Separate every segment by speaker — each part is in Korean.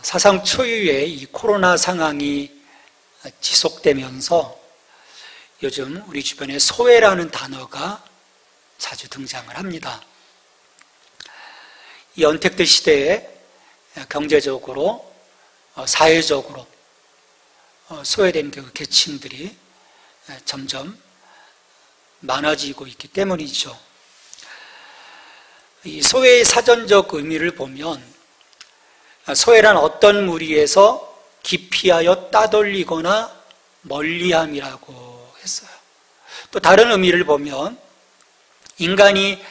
Speaker 1: 사상 초유의 이 코로나 상황이 지속되면서 요즘 우리 주변에 소외라는 단어가 자주 등장을 합니다. 이 언택트 시대에 경제적으로, 사회적으로 소외된 그 계층들이 점점 많아지고 있기 때문이죠. 이 소외의 사전적 의미를 보면 소외란 어떤 무리에서 기피하여 따돌리거나 멀리함이라고 했어요. 또 다른 의미를 보면 인간이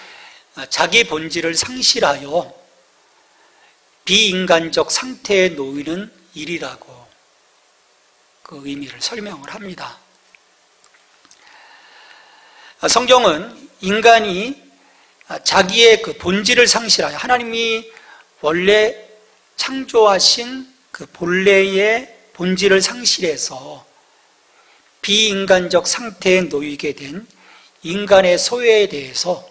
Speaker 1: 자기 본질을 상실하여 비인간적 상태에 놓이는 일이라고 그 의미를 설명을 합니다. 성경은 인간이 자기의 그 본질을 상실하여 하나님이 원래 창조하신 그 본래의 본질을 상실해서 비인간적 상태에 놓이게 된 인간의 소외에 대해서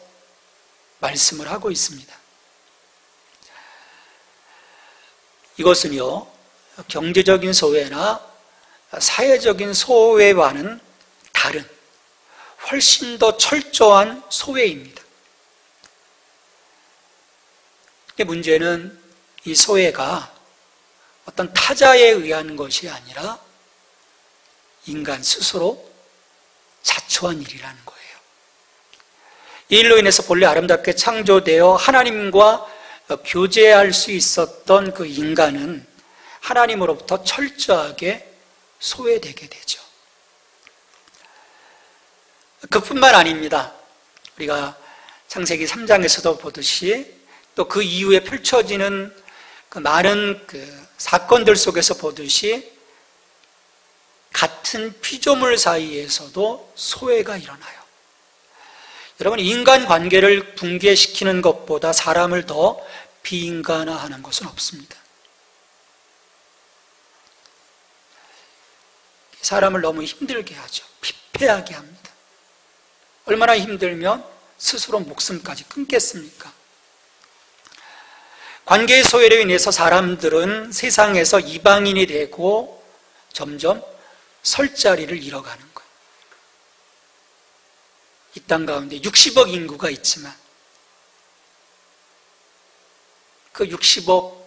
Speaker 1: 말씀을 하고 있습니다. 이것은요, 경제적인 소외나 사회적인 소외와는 다른 훨씬 더 철저한 소외입니다. 근데 문제는 이 소외가 어떤 타자에 의한 것이 아니라 인간 스스로 자초한 일이라는 거예요. 이 일로 인해서 본래 아름답게 창조되어 하나님과 교제할 수 있었던 그 인간은 하나님으로부터 철저하게 소외되게 되죠. 그뿐만 아닙니다. 우리가 창세기 3장에서도 보듯이 또 그 이후에 펼쳐지는 그 많은 그 사건들 속에서 보듯이 같은 피조물 사이에서도 소외가 일어나요. 여러분, 인간 관계를 붕괴시키는 것보다 사람을 더 비인간화하는 것은 없습니다. 사람을 너무 힘들게 하죠. 피폐하게 합니다. 얼마나 힘들면 스스로 목숨까지 끊겠습니까? 관계의 소외로 인해서 사람들은 세상에서 이방인이 되고 점점 설 자리를 잃어가는 거예요. 이 땅 가운데 60억 인구가 있지만 그 60억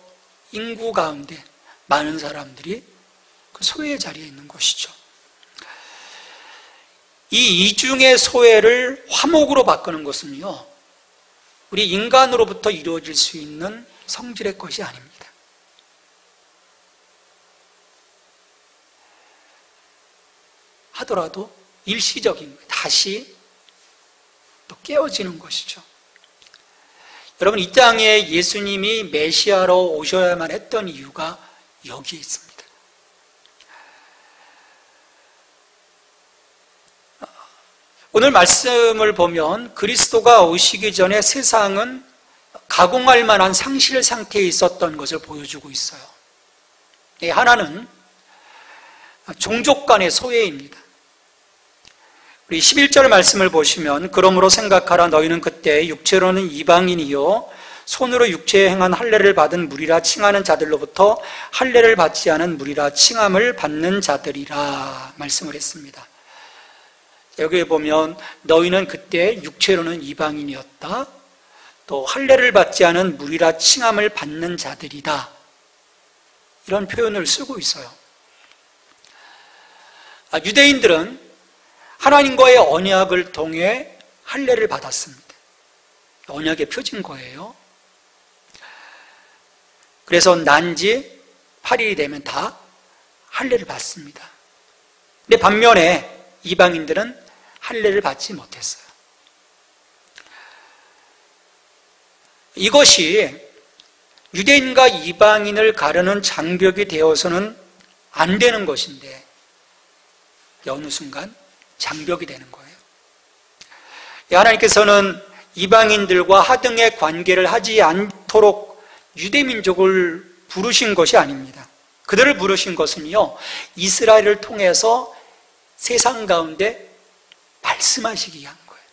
Speaker 1: 인구 가운데 많은 사람들이 그 소외의 자리에 있는 것이죠. 이 이중의 소외를 화목으로 바꾸는 것은요, 우리 인간으로부터 이루어질 수 있는 성질의 것이 아닙니다. 하더라도 일시적인 거예요. 다시 또 깨어지는 것이죠. 여러분, 이 땅에 예수님이 메시아로 오셔야만 했던 이유가 여기에 있습니다. 오늘 말씀을 보면 그리스도가 오시기 전에 세상은 가공할 만한 상실 상태에 있었던 것을 보여주고 있어요. 하나는 종족 간의 소외입니다. 우리 11절 말씀을 보시면 그러므로 생각하라 너희는 그때 육체로는 이방인이요 손으로 육체에 행한 할례를 받은 무리라 칭하는 자들로부터 할례를 받지 않은 무리라 칭함을 받는 자들이라 말씀을 했습니다. 여기에 보면 너희는 그때 육체로는 이방인이었다, 또 할례를 받지 않은 무리라 칭함을 받는 자들이다, 이런 표현을 쓰고 있어요. 유대인들은 하나님과의 언약을 통해 할례를 받았습니다. 언약의 표지인 거예요. 그래서 난지 8일이 되면 다 할례를 받습니다. 근데 반면에 이방인들은 할례를 받지 못했어요. 이것이 유대인과 이방인을 가르는 장벽이 되어서는 안 되는 것인데 어느 순간 장벽이 되는 거예요. 하나님께서는 이방인들과 하등의 관계를 하지 않도록 유대민족을 부르신 것이 아닙니다. 그들을 부르신 것은요, 이스라엘을 통해서 세상 가운데 말씀하시기 위한 거예요.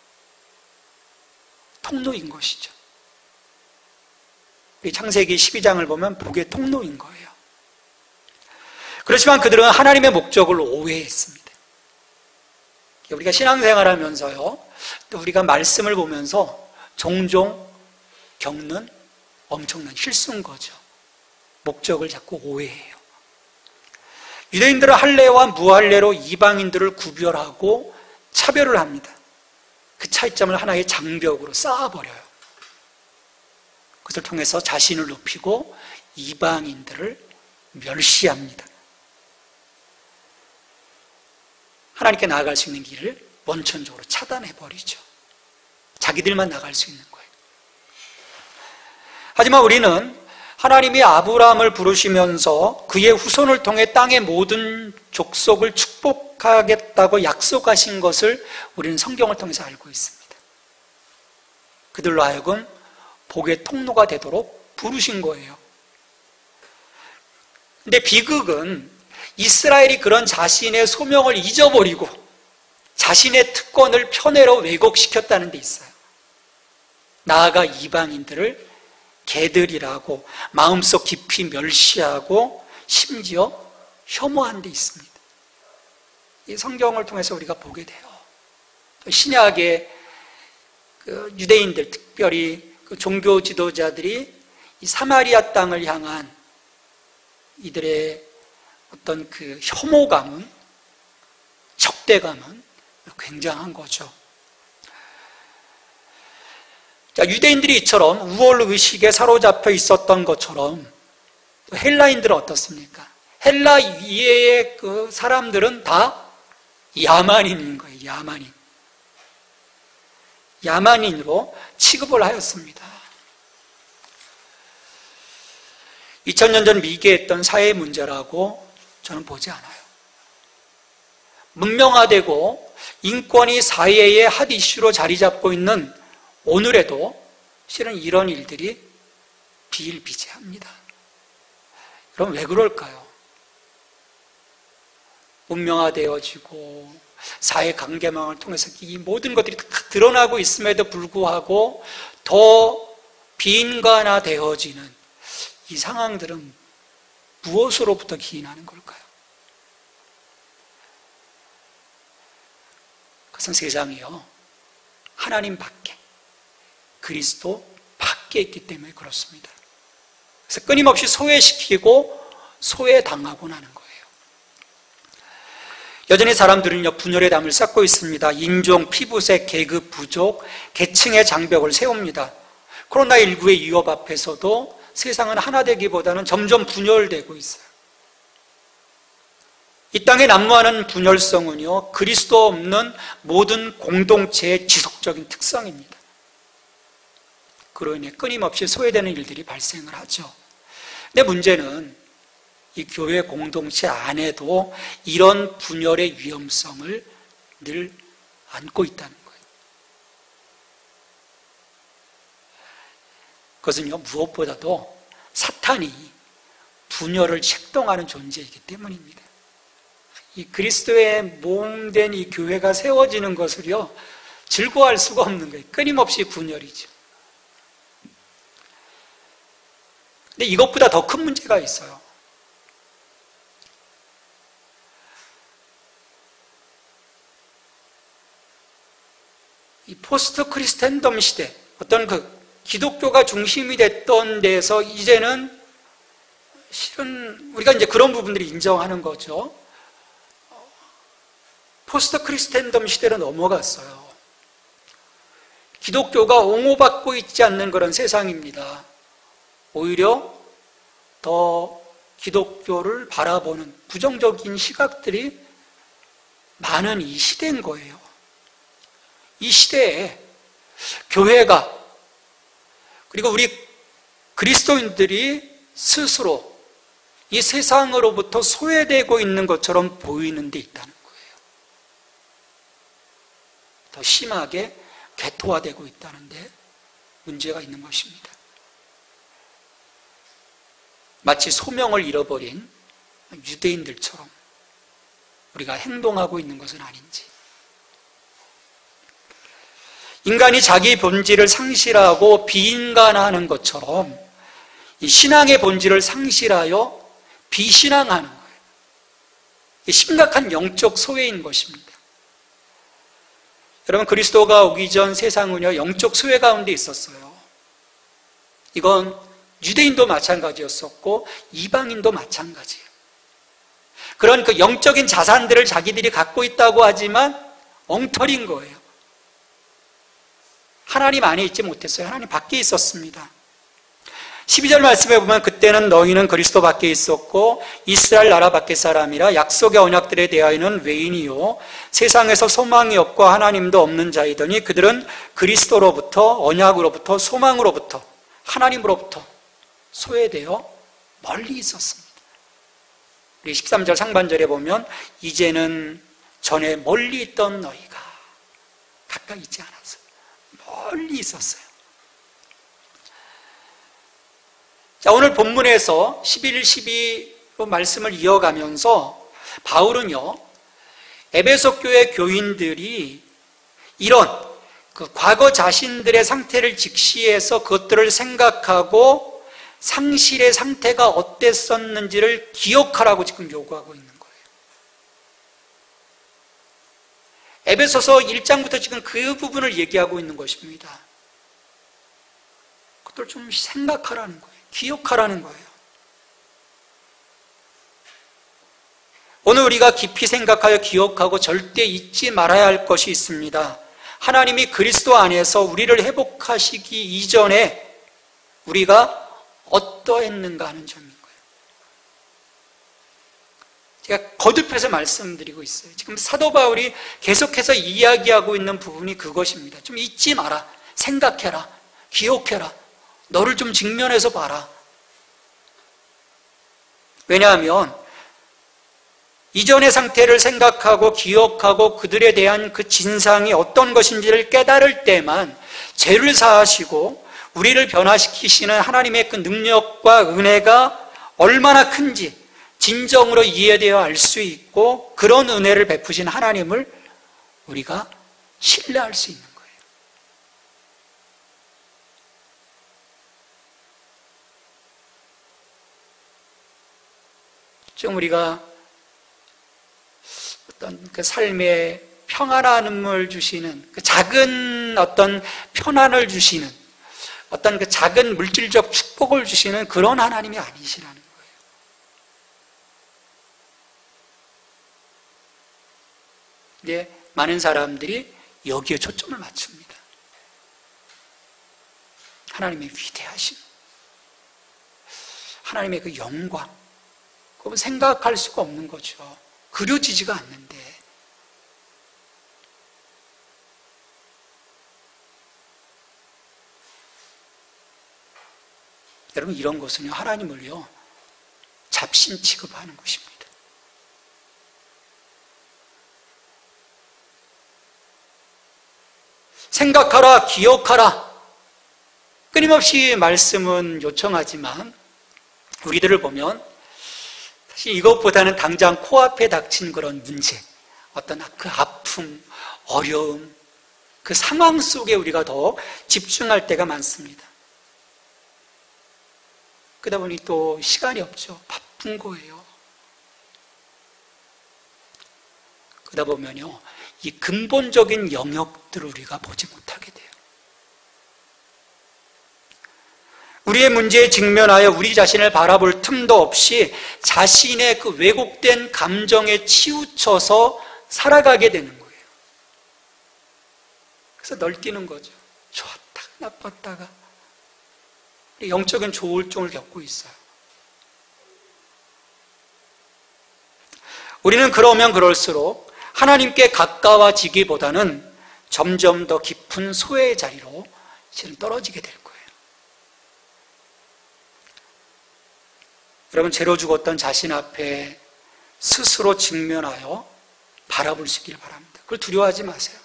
Speaker 1: 통로인 것이죠. 우리 창세기 12장을 보면 복의 통로인 거예요. 그렇지만 그들은 하나님의 목적을 오해했습니다. 우리가 신앙생활 하면서요, 또 우리가 말씀을 보면서 종종 겪는 엄청난 실수인 거죠. 목적을 자꾸 오해해요. 유대인들은 할례와 무할례로 이방인들을 구별하고 차별을 합니다. 그 차이점을 하나의 장벽으로 쌓아버려요. 그것을 통해서 자신을 높이고 이방인들을 멸시합니다. 하나님께 나아갈 수 있는 길을 원천적으로 차단해버리죠. 자기들만 나갈 수 있는 거예요. 하지만 우리는 하나님이 아브라함을 부르시면서 그의 후손을 통해 땅의 모든 족속을 축복하겠다고 약속하신 것을 우리는 성경을 통해서 알고 있습니다. 그들로 하여금 복의 통로가 되도록 부르신 거예요. 근데 비극은 이스라엘이 그런 자신의 소명을 잊어버리고 자신의 특권을 편애로 왜곡시켰다는 데 있어요. 나아가 이방인들을 개들이라고 마음속 깊이 멸시하고 심지어 혐오한 데 있습니다. 이 성경을 통해서 우리가 보게 돼요. 신약의 그 유대인들, 특별히 그 종교 지도자들이 이 사마리아 땅을 향한 이들의 어떤 그 혐오감은, 적대감은 굉장한 거죠. 자, 유대인들이 이처럼 우월의식에 사로잡혀 있었던 것처럼 헬라인들은 어떻습니까? 헬라 이외의 그 사람들은 다 야만인인 거예요. 야만인. 야만인으로 취급을 하였습니다. 2000년 전 미개했던 사회 문제라고 저는 보지 않아요. 문명화되고 인권이 사회의 핫 이슈로 자리 잡고 있는 오늘에도 실은 이런 일들이 비일비재합니다. 그럼 왜 그럴까요? 문명화되어지고 사회 관계망을 통해서 이 모든 것들이 다 드러나고 있음에도 불구하고 더 비인간화되어지는 이 상황들은 무엇으로부터 기인하는 걸까요? 그것은 세상이요, 하나님 밖에, 그리스도 밖에 있기 때문에 그렇습니다. 그래서 끊임없이 소외시키고 소외당하고 나는 거예요. 여전히 사람들은요, 분열의 담을 쌓고 있습니다. 인종, 피부색, 계급, 부족, 계층의 장벽을 세웁니다. 코로나19의 위협 앞에서도 세상은 하나 되기보다는 점점 분열되고 있어요. 이 땅에 난무하는 분열성은요, 그리스도 없는 모든 공동체의 지속적인 특성입니다. 그로 인해 끊임없이 소외되는 일들이 발생을 하죠. 근데 문제는 이 교회 공동체 안에도 이런 분열의 위험성을 늘 안고 있다는 거예요. 그것은요, 무엇보다도 사탄이 분열을 책동하는 존재이기 때문입니다. 이 그리스도의 몸된 이 교회가 세워지는 것을요, 즐거워할 수가 없는 거예요. 끊임없이 분열이죠. 근데 이것보다 더 큰 문제가 있어요. 이 포스트 크리스텐덤 시대, 어떤 그 기독교가 중심이 됐던 데서 이제는 실은 우리가 이제 그런 부분들이 인정하는 거죠. 포스트 크리스텐덤 시대로 넘어갔어요. 기독교가 옹호받고 있지 않는 그런 세상입니다. 오히려 더 기독교를 바라보는 부정적인 시각들이 많은 이 시대인 거예요. 이 시대에 교회가, 그리고 우리 그리스도인들이 스스로 이 세상으로부터 소외되고 있는 것처럼 보이는 데 있다는 거예요. 더 심하게 괴토화되고 있다는 데 문제가 있는 것입니다. 마치 소명을 잃어버린 유대인들처럼 우리가 행동하고 있는 것은 아닌지. 인간이 자기 본질을 상실하고 비인간화하는 것처럼 이 신앙의 본질을 상실하여 비신앙하는 거예요. 심각한 영적 소외인 것입니다. 여러분, 그리스도가 오기 전 세상은요, 영적 소외 가운데 있었어요. 이건 유대인도 마찬가지였었고 이방인도 마찬가지예요. 그런 그 영적인 자산들을 자기들이 갖고 있다고 하지만 엉터리인 거예요. 하나님 안에 있지 못했어요. 하나님 밖에 있었습니다. 12절 말씀에 보면 그때는 너희는 그리스도 밖에 있었고 이스라엘 나라 밖의 사람이라 약속의 언약들에 대하여는 외인이요 세상에서 소망이 없고 하나님도 없는 자이더니 그들은 그리스도로부터 언약으로부터 소망으로부터 하나님으로부터 소외되어 멀리 있었습니다. 우리 13절 상반절에 보면 이제는 전에 멀리 있던 너희가 가까이 있지 않았어요. 멀리 있었어요. 자, 오늘 본문에서 11, 12로 말씀을 이어가면서 바울은요, 에베소 교회 교인들이 이런 그 과거 자신들의 상태를 직시해서 그것들을 생각하고 상실의 상태가 어땠었는지를 기억하라고 지금 요구하고 있는 거예요. 에베소서 1장부터 지금 그 부분을 얘기하고 있는 것입니다. 그것들을 좀 생각하라는 거예요. 기억하라는 거예요. 오늘 우리가 깊이 생각하여 기억하고 절대 잊지 말아야 할 것이 있습니다. 하나님이 그리스도 안에서 우리를 회복하시기 이전에 우리가 어떠했는가 하는 점인 거예요. 제가 거듭해서 말씀드리고 있어요. 지금 사도 바울이 계속해서 이야기하고 있는 부분이 그것입니다. 좀 잊지 마라. 생각해라. 기억해라. 너를 좀 직면해서 봐라. 왜냐하면 이전의 상태를 생각하고 기억하고 그들에 대한 그 진상이 어떤 것인지를 깨달을 때만 죄를 사하시고 우리를 변화시키시는 하나님의 그 능력과 은혜가 얼마나 큰지 진정으로 이해되어 알 수 있고 그런 은혜를 베푸신 하나님을 우리가 신뢰할 수 있는 거예요. 좀 우리가 어떤 그 삶의 평안함을 주시는 그 작은 어떤 편안을 주시는 어떤 그 작은 물질적 축복을 주시는 그런 하나님이 아니시라는 거예요. 근데 많은 사람들이 여기에 초점을 맞춥니다. 하나님의 위대하심, 하나님의 그 영광, 그건 생각할 수가 없는 거죠. 그려지지가 않는데. 여러분, 이런 것은요, 하나님을요, 잡신 취급하는 것입니다. 생각하라, 기억하라. 끊임없이 말씀은 요청하지만, 우리들을 보면, 사실 이것보다는 당장 코앞에 닥친 그런 문제, 어떤 그 아픔, 어려움, 그 상황 속에 우리가 더 집중할 때가 많습니다. 그러다 보니 또 시간이 없죠. 바쁜 거예요. 그러다 보면요, 이 근본적인 영역들을 우리가 보지 못하게 돼요. 우리의 문제에 직면하여 우리 자신을 바라볼 틈도 없이 자신의 그 왜곡된 감정에 치우쳐서 살아가게 되는 거예요. 그래서 널뛰는 거죠. 좋았다가 나빴다가. 영적인 조울증을 겪고 있어요. 우리는 그러면 그럴수록 하나님께 가까워지기보다는 점점 더 깊은 소외의 자리로 지금 떨어지게 될 거예요. 여러분, 죄로 죽었던 자신 앞에 스스로 직면하여 바라보시길 바랍니다. 그걸 두려워하지 마세요.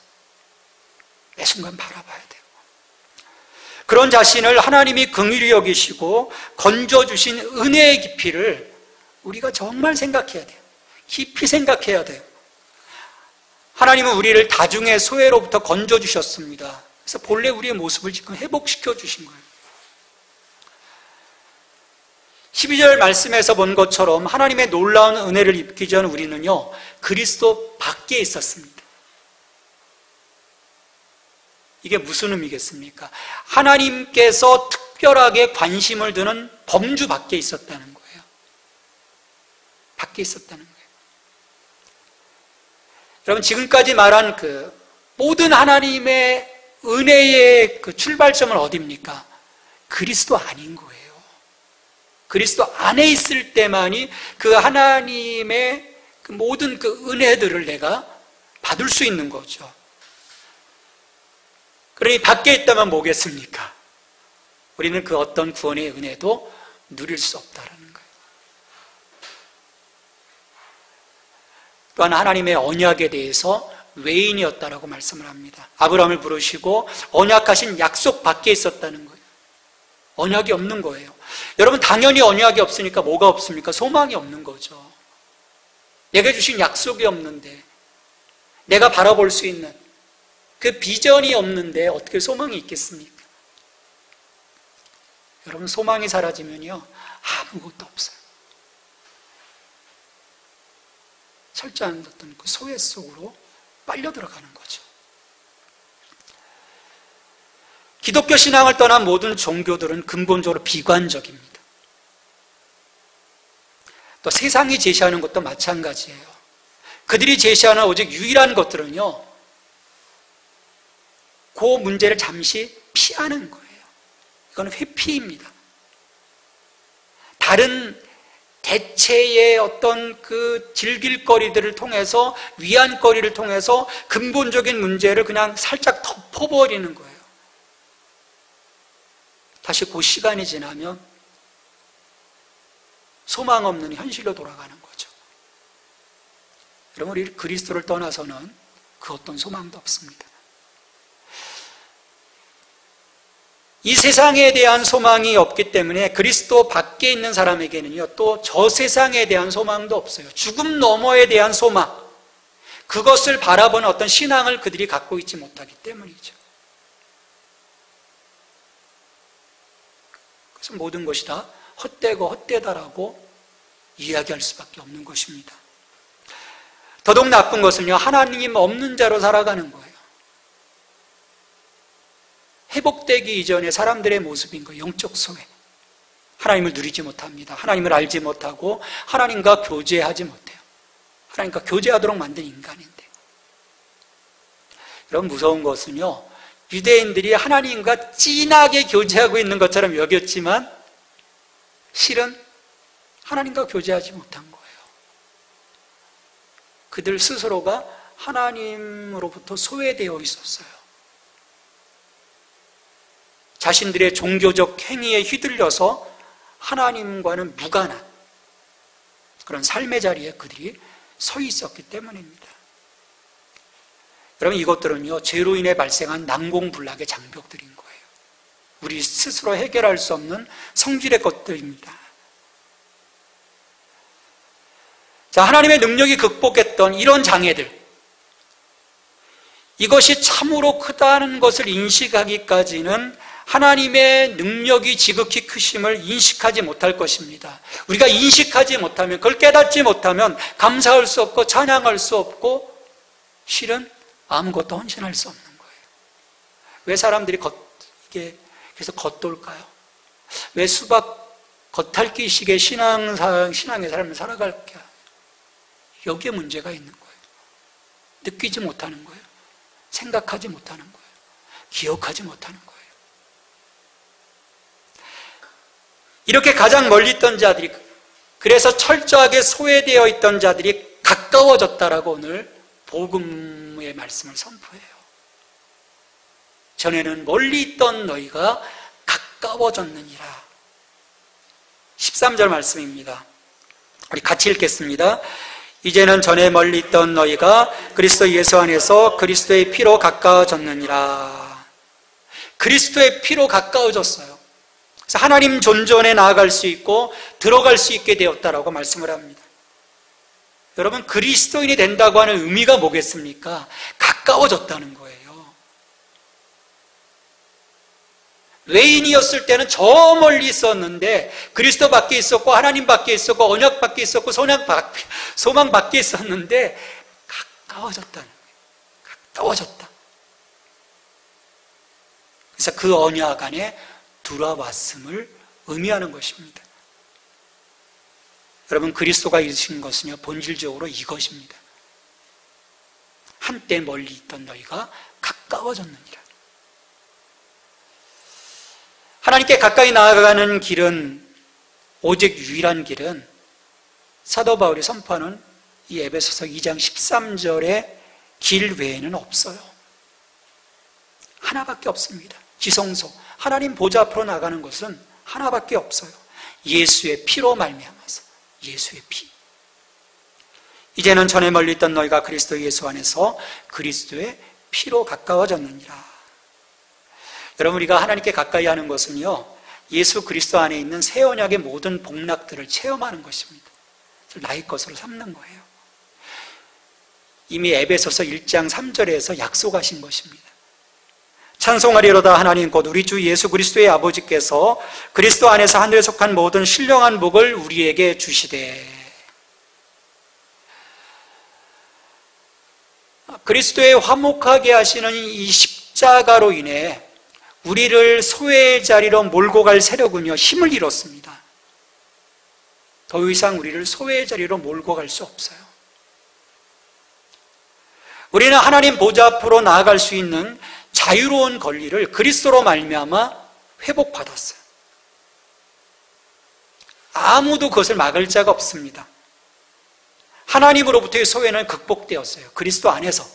Speaker 1: 매 순간 바라봐야 돼요. 그런 자신을 하나님이 긍휼히 여기시고 건져주신 은혜의 깊이를 우리가 정말 생각해야 돼요. 깊이 생각해야 돼요. 하나님은 우리를 다중의 소외로부터 건져주셨습니다. 그래서 본래 우리의 모습을 지금 회복시켜 주신 거예요. 12절 말씀에서 본 것처럼 하나님의 놀라운 은혜를 입기 전 우리는요, 그리스도 밖에 있었습니다. 이게 무슨 의미겠습니까? 하나님께서 특별하게 관심을 두는 범주 밖에 있었다는 거예요. 밖에 있었다는 거예요. 여러분, 지금까지 말한 그 모든 하나님의 은혜의 그 출발점은 어디입니까? 그리스도 아닌 거예요. 그리스도 안에 있을 때만이 그 하나님의 그 모든 그 은혜들을 내가 받을 수 있는 거죠. 그러니 밖에 있다면 뭐겠습니까? 우리는 그 어떤 구원의 은혜도 누릴 수 없다는 거예요. 또한 하나님의 언약에 대해서 외인이었다라고 말씀을 합니다. 아브라함을 부르시고 언약하신 약속 밖에 있었다는 거예요. 언약이 없는 거예요. 여러분, 당연히 언약이 없으니까 뭐가 없습니까? 소망이 없는 거죠. 내가 주신 약속이 없는데, 내가 바라볼 수 있는 그 비전이 없는데 어떻게 소망이 있겠습니까? 여러분, 소망이 사라지면요, 아무것도 없어요. 철저한 어떤 그 소외 속으로 빨려 들어가는 거죠. 기독교 신앙을 떠난 모든 종교들은 근본적으로 비관적입니다. 또 세상이 제시하는 것도 마찬가지예요. 그들이 제시하는 오직 유일한 것들은요, 그 문제를 잠시 피하는 거예요. 이건 회피입니다. 다른 대체의 어떤 그 즐길거리들을 통해서, 위안거리를 통해서 근본적인 문제를 그냥 살짝 덮어버리는 거예요. 다시 그 시간이 지나면 소망 없는 현실로 돌아가는 거죠. 여러분, 우리 그리스도를 떠나서는 그 어떤 소망도 없습니다. 이 세상에 대한 소망이 없기 때문에 그리스도 밖에 있는 사람에게는요, 또 저 세상에 대한 소망도 없어요. 죽음 너머에 대한 소망, 그것을 바라보는 어떤 신앙을 그들이 갖고 있지 못하기 때문이죠. 그래서 모든 것이 다 헛되고 헛되다라고 이야기할 수밖에 없는 것입니다. 더더욱 나쁜 것은요, 하나님 없는 자로 살아가는 거예요. 회복되기 이전의 사람들의 모습인 거예요. 영적 소외. 하나님을 누리지 못합니다. 하나님을 알지 못하고 하나님과 교제하지 못해요. 하나님과 교제하도록 만든 인간인데. 여러분, 무서운 것은요, 유대인들이 하나님과 진하게 교제하고 있는 것처럼 여겼지만 실은 하나님과 교제하지 못한 거예요. 그들 스스로가 하나님으로부터 소외되어 있었어요. 자신들의 종교적 행위에 휘둘려서 하나님과는 무관한 그런 삶의 자리에 그들이 서 있었기 때문입니다. 여러분, 이것들은요, 죄로 인해 발생한 난공불락의 장벽들인 거예요. 우리 스스로 해결할 수 없는 성질의 것들입니다. 자, 하나님의 능력이 극복했던 이런 장애들, 이것이 참으로 크다는 것을 인식하기까지는 하나님의 능력이 지극히 크심을 인식하지 못할 것입니다. 우리가 인식하지 못하면, 그걸 깨닫지 못하면 감사할 수 없고 찬양할 수 없고 실은 아무것도 헌신할 수 없는 거예요. 왜 사람들이 이게 계속 겉돌까요? 왜 수박 겉핥기식의 신앙의 삶을 살아갈까요? 여기에 문제가 있는 거예요. 느끼지 못하는 거예요. 생각하지 못하는 거예요. 기억하지 못하는 거예요. 이렇게 가장 멀리 있던 자들이, 그래서 철저하게 소외되어 있던 자들이 가까워졌다라고 오늘 복음의 말씀을 선포해요. 전에는 멀리 있던 너희가 가까워졌느니라. 13절 말씀입니다. 우리 같이 읽겠습니다. 이제는 전에 멀리 있던 너희가 그리스도 예수 안에서 그리스도의 피로 가까워졌느니라. 그리스도의 피로 가까워졌어요. 그래서 하나님 존전에 나아갈 수 있고 들어갈 수 있게 되었다라고 말씀을 합니다. 여러분, 그리스도인이 된다고 하는 의미가 뭐겠습니까? 가까워졌다는 거예요. 외인이었을 때는 저 멀리 있었는데 그리스도 밖에 있었고 하나님 밖에 있었고 언약 밖에 있었고 소망 밖에 있었는데 가까워졌다는 거예요. 가까워졌다. 그래서 그 언약 안에 들어왔음을 의미하는 것입니다. 여러분, 그리스도가 이루신 것은요, 본질적으로 이것입니다. 한때 멀리 있던 너희가 가까워졌느니라. 하나님께 가까이 나아가는 길은, 오직 유일한 길은 사도 바울이 선포하는 이 에베소서 2장 13절의 길 외에는 없어요. 하나밖에 없습니다. 지성소, 하나님 보좌 앞으로 나가는 것은 하나밖에 없어요. 예수의 피로 말미암아서, 예수의 피. 이제는 전에 멀리 있던 너희가 그리스도 예수 안에서 그리스도의 피로 가까워졌느니라. 여러분, 우리가 하나님께 가까이 하는 것은요, 예수 그리스도 안에 있는 새 언약의 모든 복락들을 체험하는 것입니다. 나의 것으로 삼는 거예요. 이미 에베소서 1장 3절에서 약속하신 것입니다. 찬송하리로다 하나님 곧 우리 주 예수 그리스도의 아버지께서 그리스도 안에서 하늘에 속한 모든 신령한 복을 우리에게 주시되. 그리스도의 화목하게 하시는 이 십자가로 인해 우리를 소외의 자리로 몰고 갈 세력은요, 힘을 잃었습니다. 더 이상 우리를 소외의 자리로 몰고 갈 수 없어요. 우리는 하나님 보좌 앞으로 나아갈 수 있는 자유로운 권리를 그리스도로 말미암아 회복받았어요. 아무도 그것을 막을 자가 없습니다. 하나님으로부터의 소외는 극복되었어요. 그리스도 안에서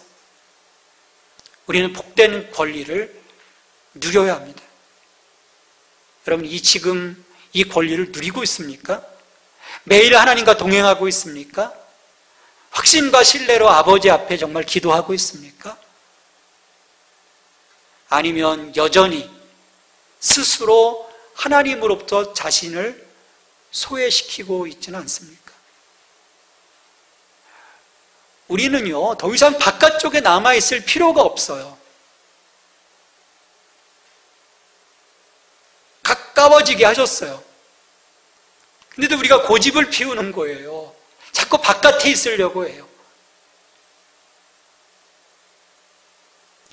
Speaker 1: 우리는 복된 권리를 누려야 합니다. 여러분, 지금 이 권리를 누리고 있습니까? 매일 하나님과 동행하고 있습니까? 확신과 신뢰로 아버지 앞에 정말 기도하고 있습니까? 아니면 여전히 스스로 하나님으로부터 자신을 소외시키고 있지는 않습니까? 우리는요, 더 이상 바깥쪽에 남아있을 필요가 없어요. 가까워지게 하셨어요. 근데도 우리가 고집을 피우는 거예요. 자꾸 바깥에 있으려고 해요.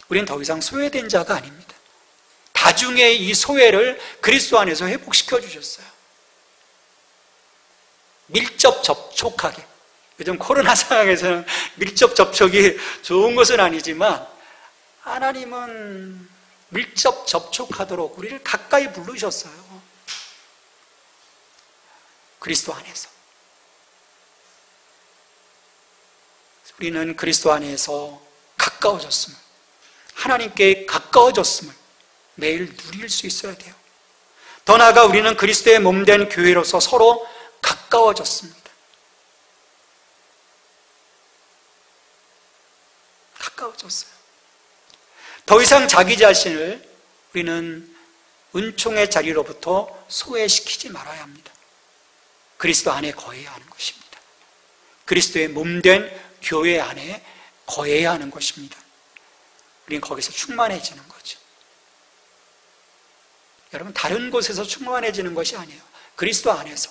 Speaker 1: 우리는 더 이상 소외된 자가 아닙니다. 다중의 이 소외를 그리스도 안에서 회복시켜 주셨어요. 밀접 접촉하게. 요즘 코로나 상황에서는 밀접 접촉이 좋은 것은 아니지만 하나님은 밀접 접촉하도록 우리를 가까이 부르셨어요. 그리스도 안에서. 우리는 그리스도 안에서 가까워졌음을, 하나님께 가까워졌음을 매일 누릴 수 있어야 돼요. 더 나아가 우리는 그리스도의 몸된 교회로서 서로 가까워졌습니다. 가까워졌어요. 더 이상 자기 자신을 우리는 은총의 자리로부터 소외시키지 말아야 합니다. 그리스도 안에 거해야 하는 것입니다. 그리스도의 몸된 교회 안에 거해야 하는 것입니다. 우리는 거기서 충만해지는 거죠. 여러분, 다른 곳에서 충만해지는 것이 아니에요. 그리스도 안에서,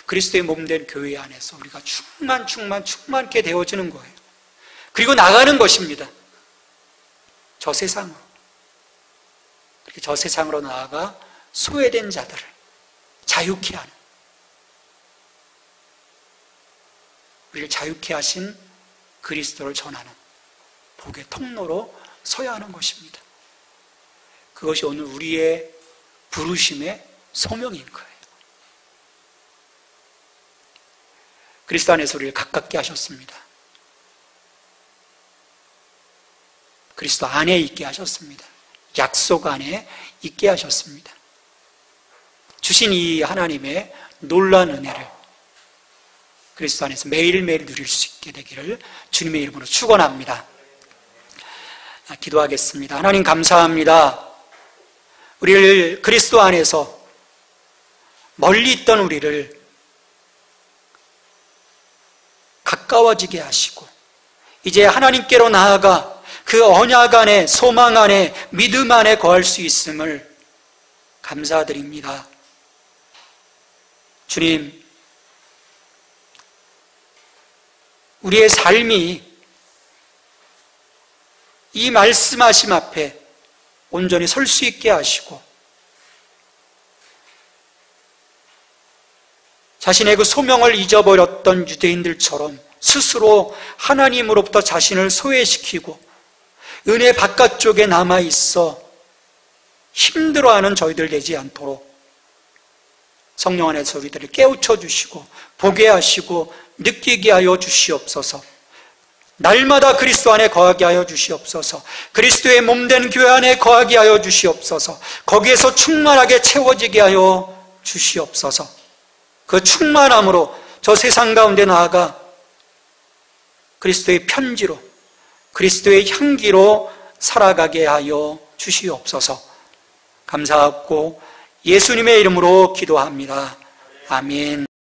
Speaker 1: 그리스도의 몸된 교회 안에서 우리가 충만케 되어지는 거예요. 그리고 나가는 것입니다. 저 세상으로. 그렇게 저 세상으로 나아가 소외된 자들을 자유케 하는, 우리를 자유케 하신 그리스도를 전하는 복의 통로로 서야 하는 것입니다. 그것이 오늘 우리의 부르심의 소명인 거예요. 그리스도 안에서 우리를 가깝게 하셨습니다. 그리스도 안에 있게 하셨습니다. 약속 안에 있게 하셨습니다. 주신 이 하나님의 놀라운 은혜를 그리스도 안에서 매일매일 누릴 수 있게 되기를 주님의 이름으로 축원합니다. 기도하겠습니다. 하나님, 감사합니다. 우리를 그리스도 안에서 멀리 있던 우리를 가까워지게 하시고 이제 하나님께로 나아가 그 언약 안에, 소망 안에, 믿음 안에 거할 수 있음을 감사드립니다. 주님, 우리의 삶이 이 말씀하심 앞에 온전히 설 수 있게 하시고 자신의 그 소명을 잊어버렸던 유대인들처럼 스스로 하나님으로부터 자신을 소외시키고 은혜 바깥쪽에 남아있어 힘들어하는 저희들 되지 않도록 성령 안에서 우리들을 깨우쳐 주시고 보게 하시고 느끼게 하여 주시옵소서. 날마다 그리스도 안에 거하게 하여 주시옵소서. 그리스도의 몸된 교회 안에 거하게 하여 주시옵소서. 거기에서 충만하게 채워지게 하여 주시옵소서. 그 충만함으로 저 세상 가운데 나아가 그리스도의 편지로, 그리스도의 향기로 살아가게 하여 주시옵소서. 감사하고 예수님의 이름으로 기도합니다. 아멘.